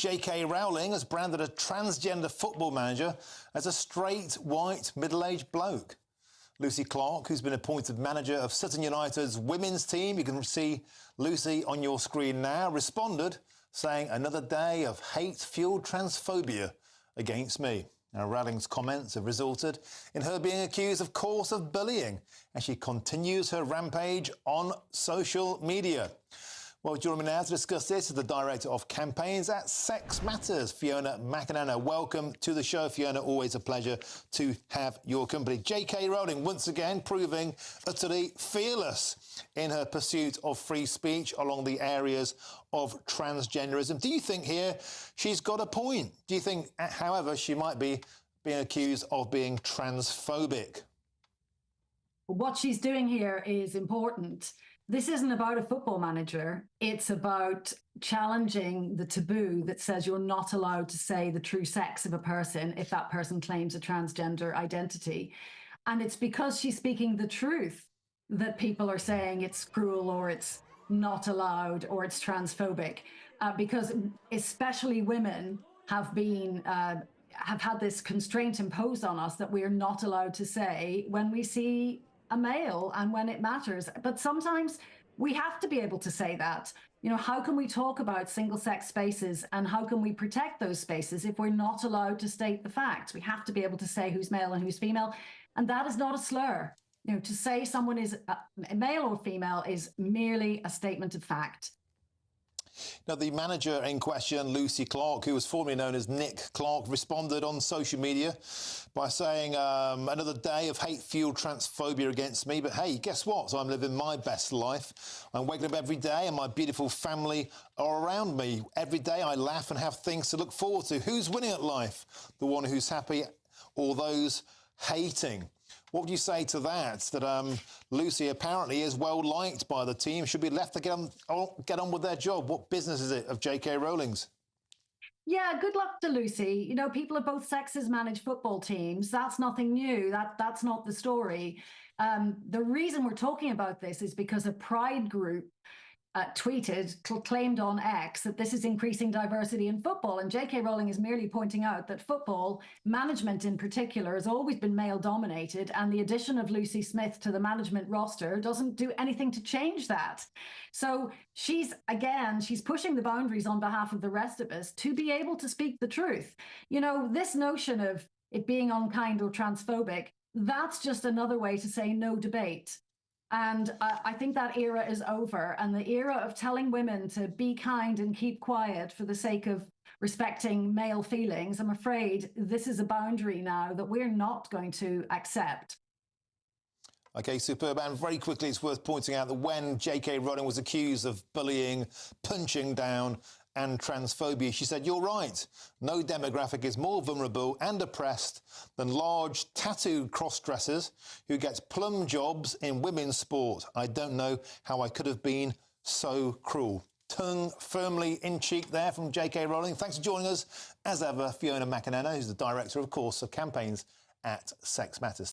JK Rowling has branded a transgender football manager as a straight, white, middle-aged bloke. Lucy Clark, who's been appointed manager of Sutton United's women's team, you can see Lucy on your screen now, responded saying, "Another day of hate-fueled transphobia against me." Now, Rowling's comments have resulted in her being accused, of course, of bullying as she continues her rampage on social media. Well, joining me now to discuss this is the Director of Campaigns at Sex Matters, Fiona McAnena. Welcome to the show, Fiona. Always a pleasure to have your company. JK Rowling, once again, proving utterly fearless in her pursuit of free speech along the areas of transgenderism. Do you think here she's got a point? Do you think, however, she might be being accused of being transphobic? What she's doing here is important. This isn't about a football manager. It's about challenging the taboo that says you're not allowed to say the true sex of a person if that person claims a transgender identity. And it's because she's speaking the truth that people are saying it's cruel or it's not allowed or it's transphobic. Because especially women have had this constraint imposed on us that we're not allowed to say when we see a male and when it matters. But sometimes we have to be able to say that. You know, how can we talk about single-sex spaces and how can we protect those spaces if we're not allowed to state the facts? We have to be able to say who's male and who's female, and that is not a slur. You know, to say someone is a male or female is merely a statement of fact. Now, the manager in question, Lucy Clark, who was formerly known as Nick Clark, responded on social media by saying, "Another day of hate-fueled transphobia against me. But hey, guess what? So I'm living my best life. I'm waking up every day and my beautiful family are around me. Every day I laugh and have things to look forward to. Who's winning at life? The one who's happy or those hating?" What would you say to that? That Lucy apparently is well liked by the team, should be left to get on with their job. What business is it of JK Rowling's? Yeah, good luck to Lucy. You know, people of both sexes manage football teams. That's nothing new. That's not the story. The reason we're talking about this is because a pride group claimed on X that this is increasing diversity in football. And JK Rowling is merely pointing out that football management in particular has always been male dominated, and the addition of Lucy Smith to the management roster doesn't do anything to change that. So she's pushing the boundaries on behalf of the rest of us to be able to speak the truth. You know, this notion of it being unkind or transphobic, that's just another way to say no debate. And I think that era is over. And the era of telling women to be kind and keep quiet for the sake of respecting male feelings, I'm afraid this is a boundary now that we're not going to accept. OK, superb. And very quickly, it's worth pointing out that when JK Rowling was accused of bullying, punching down and transphobia, she said, "You're right. No demographic is more vulnerable and oppressed than large tattooed cross-dressers who get plum jobs in women's sport. I don't know how I could have been so cruel." Tongue firmly in cheek there from JK Rowling. Thanks for joining us, as ever, Fiona McAnena, who's the Director, of course, of Campaigns at Sex Matters.